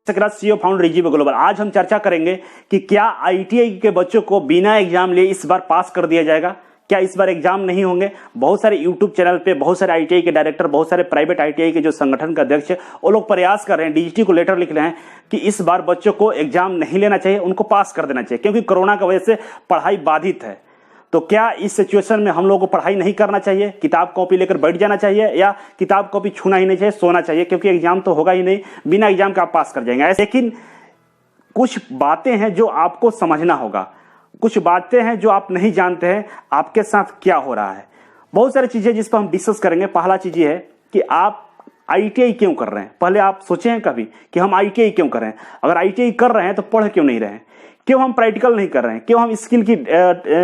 CEO founder रिजीव global. आज हम चर्चा करेंगे कि क्या आईटीआई के बच्चों को बिना एग्जाम लिए इस बार पास कर दिया जाएगा, क्या इस बार एग्जाम नहीं होंगे। बहुत सारे यूट्यूब चैनल पे बहुत सारे आईटीआई के डायरेक्टर, बहुत सारे प्राइवेट आईटीआई के जो संगठन के अध्यक्ष, वो लोग प्रयास कर रहे हैं, डीजीटी को लेटर लिख रहे हैं कि इस बार बच्चों को एग्जाम नहीं लेना चाहिए, उनको पास कर देना चाहिए, क्योंकि कोरोना की वजह से पढ़ाई बाधित है। तो क्या इस सिचुएशन में हम लोगों को पढ़ाई नहीं करना चाहिए, किताब कॉपी लेकर बैठ जाना चाहिए, या किताब कॉपी छूना ही नहीं चाहिए, सोना चाहिए, क्योंकि एग्जाम तो होगा ही नहीं, बिना एग्जाम के आप पास कर जाएंगे। लेकिन कुछ बातें हैं जो आपको समझना होगा, कुछ बातें हैं जो आप नहीं जानते हैं आपके साथ क्या हो रहा है। बहुत सारी चीजें जिस पर हम डिस्कस करेंगे। पहला चीज ये है कि आप आईटीआई क्यों कर रहे हैं। पहले आप सोचे हैं कभी कि हम आईटीआई क्यों कर रहे हैं? अगर आईटीआई कर रहे हैं तो पढ़ क्यों नहीं रहे हैं? क्यों हम प्रैक्टिकल नहीं कर रहे हैं? क्यों हम स्किल की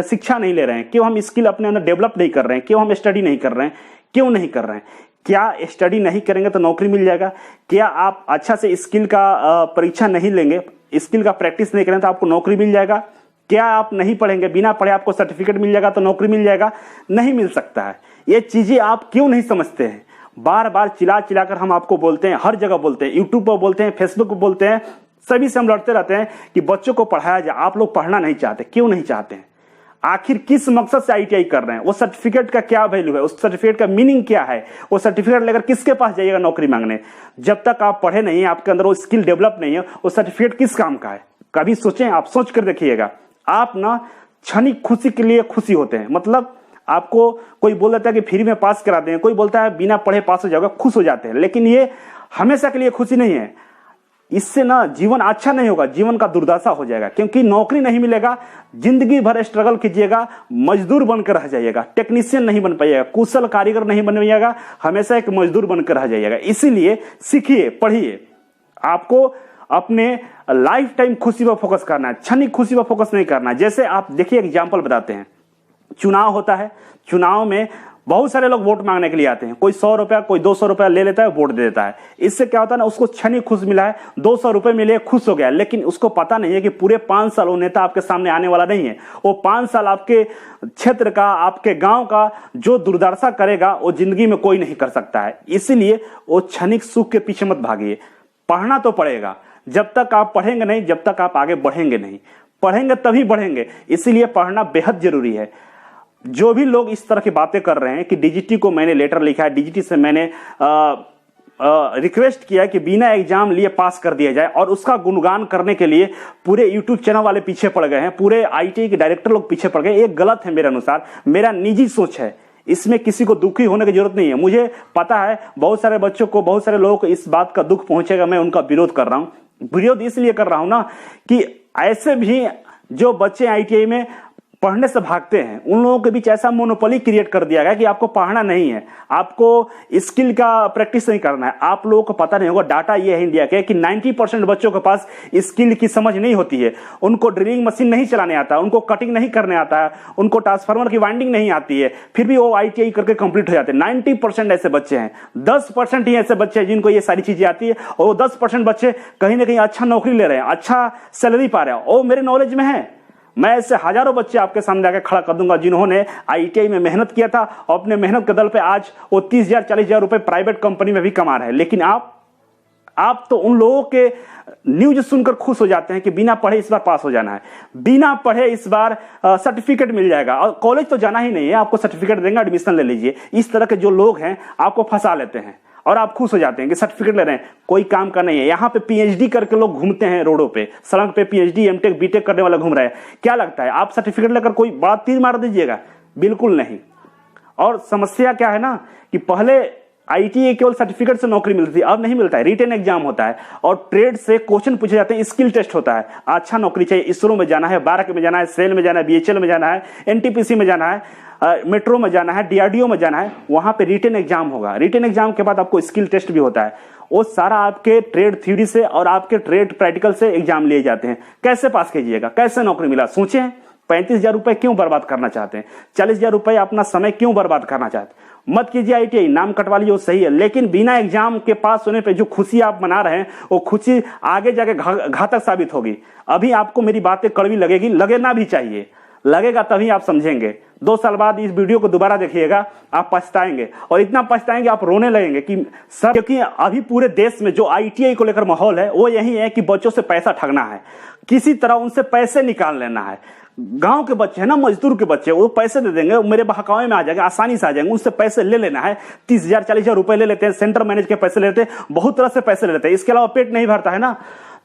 शिक्षा नहीं ले रहे हैं? क्यों हम स्किल अपने अंदर डेवलप नहीं कर रहे हैं? क्यों हम स्टडी नहीं कर रहे हैं? क्यों नहीं कर रहे हैं? क्या स्टडी नहीं करेंगे तो नौकरी मिल जाएगा? क्या आप अच्छा से स्किल का परीक्षा नहीं लेंगे, स्किल का प्रैक्टिस नहीं करेंगे तो आपको नौकरी मिल जाएगा? क्या आप नहीं पढ़ेंगे, बिना पढ़े आपको सर्टिफिकेट मिल जाएगा तो नौकरी मिल जाएगा? नहीं मिल सकता है। ये चीजें आप क्यों नहीं समझते हैं? बार बार चिल्ला चिल्लाकर हम आपको बोलते हैं, हर जगह बोलते हैं, यूट्यूब पर बोलते हैं, फेसबुक पर बोलते हैं, सभी से हम लड़ते रहते हैं कि बच्चों को पढ़ाया जाए। आप लोग पढ़ना नहीं चाहते, क्यों नहीं चाहते हैं? आखिर किस मकसद से आईटीआई कर रहे हैं? वो सर्टिफिकेट का क्या वैल्यू है? उस सर्टिफिकेट का मीनिंग क्या है? वो सर्टिफिकेट लेकर किसके पास जाइएगा नौकरी मांगने? जब तक आप पढ़े नहीं, आपके अंदर वो स्किल डेवलप नहीं है, वो सर्टिफिकेट किस काम का है? कभी सोचें, आप सोच कर देखिएगा। आप ना क्षणिक खुशी के लिए खुशी होते हैं, मतलब आपको कोई बोल देता है कि फ्री में पास करा दें, कोई बोलता है बिना पढ़े पास हो जाएगा, खुश हो जाते हैं। लेकिन ये हमेशा के लिए खुशी नहीं है। इससे ना जीवन अच्छा नहीं होगा, जीवन का दुर्दशा हो जाएगा, क्योंकि नौकरी नहीं मिलेगा, जिंदगी भर स्ट्रगल कीजिएगा, मजदूर बनकर रह जाइएगा, टेक्नीशियन नहीं बन पाइएगा, कुशल कारीगर नहीं बन पाइएगा, हमेशा एक मजदूर बनकर रह जाइएगा। इसीलिए सीखिए, पढ़िए। आपको अपने लाइफ टाइम खुशी पर फोकस करना है, क्षणिक खुशी पर फोकस नहीं करना है। जैसे आप देखिए, एग्जाम्पल बताते हैं, चुनाव होता है, चुनाव में बहुत सारे लोग वोट मांगने के लिए आते हैं। कोई 100 रुपया, कोई 200 रुपया ले लेता है, वोट दे देता है। इससे क्या होता है ना, उसको क्षणिक खुश मिला है, 200 रुपए मिले, खुश हो गया। लेकिन उसको पता नहीं है कि पूरे 5 साल वो नेता आपके सामने आने वाला नहीं है। वो 5 साल आपके क्षेत्र का, आपके गांव का जो दुर्दशा करेगा, वो जिंदगी में कोई नहीं कर सकता है। इसीलिए वो क्षणिक सुख के पीछे मत भागिए। पढ़ना तो पड़ेगा, जब तक आप पढ़ेंगे नहीं, जब तक आप आगे बढ़ेंगे नहीं। पढ़ेंगे तभी बढ़ेंगे, इसीलिए पढ़ना बेहद जरूरी है। जो भी लोग इस तरह की बातें कर रहे हैं कि डीजीटी को मैंने लेटर लिखा है, डीजीटी से मैंने रिक्वेस्ट किया है कि बिना एग्जाम लिए पास कर दिया जाए, और उसका गुणगान करने के लिए पूरे यूट्यूब चैनल वाले पीछे पड़ गए हैं, पूरे आईटीआई के डायरेक्टर लोग पीछे पड़ गए। ये गलत है मेरे अनुसार, मेरा निजी सोच है। इसमें किसी को दुखी होने की जरूरत नहीं है। मुझे पता है बहुत सारे बच्चों को, बहुत सारे लोगों को इस बात का दुख पहुंचेगा। मैं उनका विरोध कर रहा हूं। विरोध इसलिए कर रहा हूं ना कि ऐसे भी जो बच्चे आईटीआई में पढ़ने से भागते हैं, उन लोगों के बीच ऐसा मोनोपोली क्रिएट कर दिया गया कि आपको पढ़ना नहीं है, आपको स्किल का प्रैक्टिस नहीं करना है। आप लोगों को पता नहीं होगा, डाटा ये है इंडिया के कि 90% बच्चों के पास स्किल की समझ नहीं होती है। उनको ड्रिलिंग मशीन नहीं चलाने आता, उनको कटिंग नहीं करने आता है, उनको ट्रांसफार्मर की वाइंडिंग नहीं आती है, फिर भी वो आईटीआई करके कंप्लीट हो जाते हैं। 90% ऐसे बच्चे हैं। 10% ही ऐसे बच्चे हैं जिनको ये सारी चीजें आती है, और वो 10% बच्चे कहीं ना कहीं अच्छा नौकरी ले रहे हैं, अच्छा सैलरी पा रहे हैं। और मेरे नॉलेज में है, मैं ऐसे हजारों बच्चे आपके सामने आकर खड़ा कर दूंगा जिन्होंने आईटीआई में मेहनत किया था, और अपने मेहनत के दल पे आज वो 30,000 40,000 रुपए प्राइवेट कंपनी में भी कमा रहे हैं। लेकिन आप तो उन लोगों के न्यूज सुनकर खुश हो जाते हैं कि बिना पढ़े इस बार पास हो जाना है, बिना पढ़े इस बार सर्टिफिकेट मिल जाएगा, और कॉलेज तो जाना ही नहीं है, आपको सर्टिफिकेट देंगे, एडमिशन ले लीजिए। इस तरह के जो लोग हैं आपको फंसा लेते हैं, और आप खुश हो जाते हैं कि सर्टिफिकेट ले रहे हैं। कोई काम का नहीं है। यहाँ पे पीएचडी करके लोग घूमते हैं रोडों पे, सड़क पे पीएचडी, एमटेक, बीटेक करने वाला घूम रहे हैं। क्या लगता है आप सर्टिफिकेट लेकर कोई बड़ा तीर मार दीजिएगा? बिल्कुल नहीं। और समस्या क्या है ना कि पहले आईटीआई केवल सर्टिफिकेट से नौकरी मिलती थी, अब नहीं मिलता है। रिटन एग्जाम होता है, और ट्रेड से क्वेश्चन पूछे जाते हैं, स्किल टेस्ट होता है। अच्छा नौकरी चाहिए, इसरो में जाना है, बारक में जाना है, सेल में जाना है, बीएचएल में जाना है, एनटीपीसी में जाना है, मेट्रो में जाना है, डीआरडीओ में जाना है, वहां पे रिटन एग्जाम होगा। रिटन एग्जाम के बाद आपको स्किल टेस्ट भी होता है। वो सारा आपके ट्रेड थ्योरी से और आपके ट्रेड प्रैक्टिकल से एग्जाम लिए जाते हैं। कैसे पास कीजिएगा? कैसे नौकरी मिला? सोचें। 35,000 रुपए क्यों बर्बाद करना चाहते हैं? 40,000 रुपए अपना समय क्यों बर्बाद करना चाहते हैं? मत कीजिए आईटीआई, नाम कटवा लीजिए, वो सही है, लेकिन बिना एग्जाम के पास होने पे जो खुशी आप मना रहे हैं, वो खुशी आगे जाके घातक साबित होगी। अभी आपको मेरी बातें कड़वी लगेगी, लगना भी चाहिए। लगेगा तभी आप समझेंगे। 2 साल बाद इस वीडियो को दोबारा देखिएगा, आप पछताएंगे, और इतना पछताएंगे आप रोने लगेंगे कि सर, क्योंकि अभी पूरे देश में जो ITI को लेकर माहौल है वो यही है कि बच्चों से पैसा ठगना है, किसी तरह उनसे पैसे निकाल लेना है। गांव के बच्चे हैं ना, मजदूर के बच्चे, वो पैसे दे देंगे, मेरे बहकावे में आ जाएंगे, आसानी से आ जाएंगे, उनसे पैसे ले लेना है। 30,000 40,000 रुपए ले लेते हैं, सेंटर मैनेज के पैसे ले लेते हैं, बहुत तरह से पैसे ले लेते हैं। इसके अलावा पेट नहीं भरता है ना,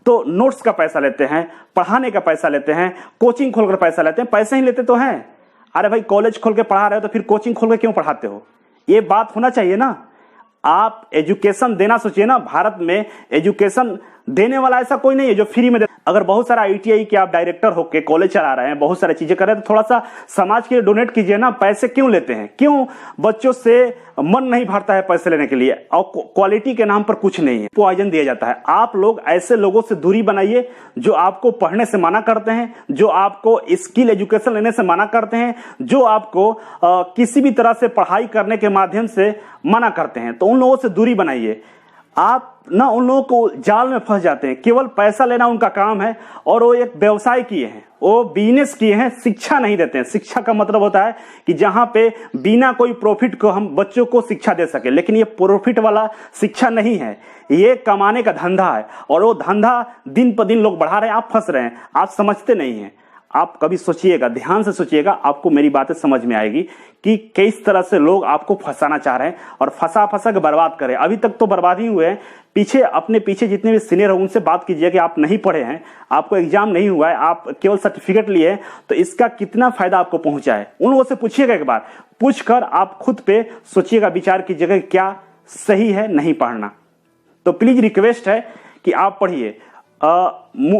तो नोट्स का पैसा लेते हैं, पढ़ाने का पैसा लेते हैं, कोचिंग खोलकर पैसा लेते हैं, पैसे ही लेते तो हैं। अरे भाई, कॉलेज खोल के पढ़ा रहे हो तो फिर कोचिंग खोल के क्यों पढ़ाते हो? ये बात होना चाहिए ना। आप एजुकेशन देना सोचिए ना। भारत में एजुकेशन देने वाला ऐसा कोई नहीं है जो फ्री में दे। अगर बहुत सारा ITI के आप डायरेक्टर होके कॉलेज चला रहे हैं, बहुत सारी चीजें कर रहे हैं, तो थोड़ा सा समाज के लिए डोनेट कीजिए ना। पैसे क्यों लेते हैं? क्यों बच्चों से मन नहीं भरता है पैसे लेने के लिए? और क्वालिटी के नाम पर कुछ नहीं है, पॉइजन दिया जाता है। आप लोग ऐसे लोगों से दूरी बनाइए जो आपको पढ़ने से मना करते हैं, जो आपको स्किल एजुकेशन लेने से मना करते हैं, जो आपको किसी भी तरह से पढ़ाई करने के माध्यम से मना करते हैं। तो उन लोगों से दूरी बनाइए। आप ना उन लोगों को जाल में फंस जाते हैं। केवल पैसा लेना उनका काम है, और वो एक व्यवसाय किए हैं, वो बिजनेस किए हैं, शिक्षा नहीं देते हैं। शिक्षा का मतलब होता है कि जहां पे बिना कोई प्रॉफिट को हम बच्चों को शिक्षा दे सके, लेकिन ये प्रॉफिट वाला शिक्षा नहीं है, ये कमाने का धंधा है, और वो धंधा दिन पर दिन लोग बढ़ा रहे हैं। आप फंस रहे हैं, आप समझते नहीं हैं। आप कभी सोचिएगा, ध्यान से सोचिएगा, आपको मेरी बातें समझ में आएगी कि किस तरह से लोग आपको फंसाना चाह रहे हैं और फंसा के बर्बाद करें। अभी तक तो बर्बाद ही हुए हैं। पीछे अपने पीछे जितने भी सीनियर हैं उनसे बात कीजिए कि आप नहीं पढ़े हैं, आपको एग्जाम नहीं हुआ है, आप केवल सर्टिफिकेट लिए हैं, तो इसका कितना फायदा आपको पहुंचा है। उन लोगों से पूछिएगा, एक बार पूछकर आप खुद पे सोचिएगा, विचार कीजिएगा क्या सही है नहीं पढ़ना। तो प्लीज रिक्वेस्ट है कि आप पढ़िए।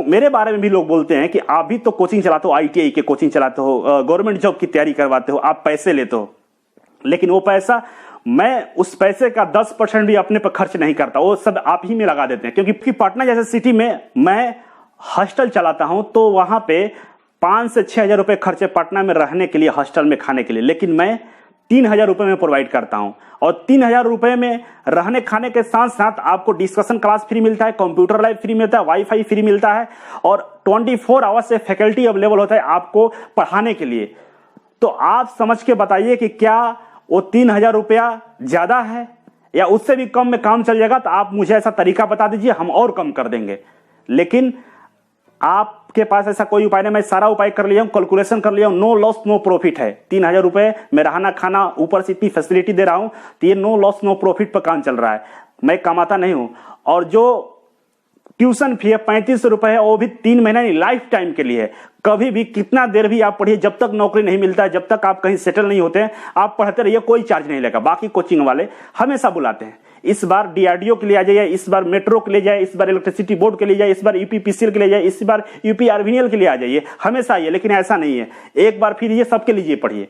मेरे बारे में भी लोग बोलते हैं कि आप भी तो कोचिंग चलाते हो, ITI के कोचिंग चलाते हो, गवर्नमेंट जॉब की तैयारी करवाते हो, आप पैसे लेते हो, लेकिन वो पैसा, मैं उस पैसे का 10% भी अपने पर खर्च नहीं करता, वो सब आप ही में लगा देते हैं। क्योंकि पटना जैसे सिटी में मैं हॉस्टल चलाता हूं, तो वहां पे 5 से 6 हजार रुपए खर्चे पटना में रहने के लिए, हॉस्टल में खाने के लिए, लेकिन मैं 3,000 रुपए में प्रोवाइड करता हूं। और 3,000 रुपए में रहने खाने के साथ साथ आपको डिस्कशन क्लास फ्री मिलता है, कंप्यूटर लैब फ्री मिलता है, वाईफाई फ्री मिलता है, और 24 आवर्स से फैकल्टी अवेलेबल होता है आपको पढ़ाने के लिए। तो आप समझ के बताइए कि क्या वो 3,000 रुपया ज्यादा है या उससे भी कम में काम चल जाएगा? तो आप मुझे ऐसा तरीका बता दीजिए, हम और कम कर देंगे। लेकिन आपके पास ऐसा कोई उपाय नहीं। मैं सारा उपाय कर लिया हूं, कैलकुलेशन कर लिया हूं, नो लॉस नो प्रॉफिट है। 3,000 रुपए में रहना खाना, ऊपर से इतनी फैसिलिटी दे रहा हूं, तो ये नो लॉस नो प्रॉफिट पर काम चल रहा है। मैं कमाता नहीं हूं। और जो ट्यूशन फी है 3500 रुपए है, वो भी 3 महीना नहीं, लाइफ टाइम के लिए है। कभी भी कितना देर भी आप पढ़िए, जब तक नौकरी नहीं मिलता है, जब तक आप कहीं सेटल नहीं होते हैं, आप पढ़ते रहिए, कोई चार्ज नहीं लगेगा। बाकी कोचिंग वाले हमेशा बुलाते हैं, इस बार DRDO के लिए आ जाइए, इस बार मेट्रो के लिए जाए, इस बार इलेक्ट्रिसिटी बोर्ड के लिए जाए, इस बार UPPCL के लिए जाए, इस बार UPRVNL के लिए आ जाइए, हमेशा आइए। लेकिन ऐसा नहीं है, एक बार फिर ये सबके लिए पढ़िए।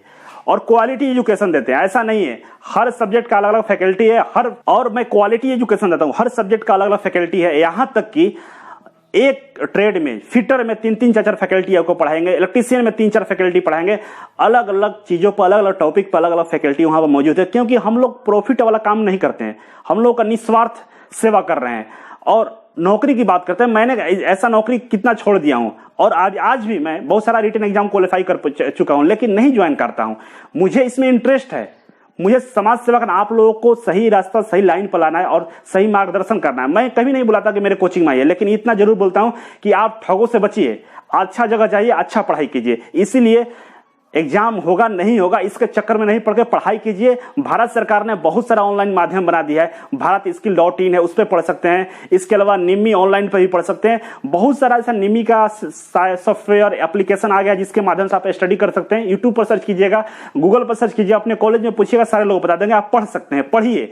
और क्वालिटी एजुकेशन देते हैं, ऐसा नहीं है हर सब्जेक्ट का अलग अलग फैकल्टी है, और मैं क्वालिटी एजुकेशन देता हूं, हर सब्जेक्ट का अलग अलग फैकल्टी है। यहां तक कि एक ट्रेड में, फिटर में 3-3 4-4 फैकल्टी आपको पढ़ाएंगे, इलेक्ट्रीशियन में 3-4 फैकल्टी पढ़ाएंगे, अलग अलग चीजों पर, अलग अलग टॉपिक पर अलग अलग फैकल्टी वहां पर मौजूद है। क्योंकि हम लोग प्रॉफिट वाला काम नहीं करते हैं, हम लोग का निस्वार्थ सेवा कर रहे हैं। और नौकरी की बात करते हैं, मैंने ऐसा नौकरी कितना छोड़ दिया हूं, और आज भी मैं बहुत सारा रिटन एग्जाम क्वालिफाई कर चुका हूं, लेकिन नहीं ज्वाइन करता हूं। मुझे इसमें इंटरेस्ट है, मुझे समाज सेवा करना, आप लोगों को सही रास्ता, सही लाइन पर लाना है और सही मार्गदर्शन करना है। मैं कभी नहीं बुलाता कि मेरे कोचिंग में आइए, लेकिन इतना जरूर बोलता हूं कि आप ठगों से बचिए, अच्छा जगह जाइए, अच्छा पढ़ाई कीजिए। इसीलिए एग्जाम होगा नहीं होगा इसके चक्कर में नहीं पड़ के पढ़ाई कीजिए। भारत सरकार ने बहुत सारा ऑनलाइन माध्यम बना दिया है, भारतस्किल.in है, उस पर पढ़ सकते हैं। इसके अलावा निम्मी ऑनलाइन पर भी पढ़ सकते हैं। बहुत सारा ऐसा निम्मी का सॉफ्टवेयर एप्लीकेशन आ गया जिसके माध्यम से आप स्टडी कर सकते हैं। यूट्यूब पर सर्च कीजिएगा, गूगल पर सर्च कीजिए, अपने कॉलेज में पूछिएगा, सारे लोग बता देंगे। आप पढ़ सकते हैं, पढ़िए,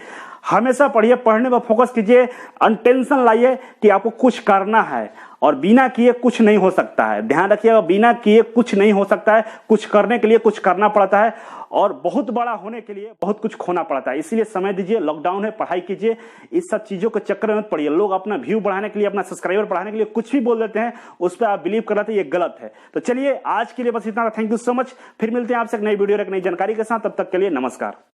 हमेशा पढ़िए, पढ़ने पर फोकस कीजिए, अनटेंशन लाइए कि आपको कुछ करना है, और बिना किए कुछ नहीं हो सकता है। ध्यान रखिएगा, बिना किए कुछ नहीं हो सकता है। कुछ करने के लिए कुछ करना पड़ता है, और बहुत बड़ा होने के लिए बहुत कुछ खोना पड़ता है। इसलिए समय दीजिए, लॉकडाउन है, पढ़ाई कीजिए, इस सब चीजों के चक्कर में मत पड़िए। लोग अपना व्यू बढ़ाने के लिए, अपना सब्सक्राइबर बढ़ाने के लिए कुछ भी बोल देते हैं, उस पर आप बिलीव कर रहे थे, ये गलत है। तो चलिए आज के लिए बस इतना, थैंक यू सो मच। फिर मिलते हैं आपसे एक नई वीडियो और एक नई जानकारी के साथ, तब तक के लिए नमस्कार।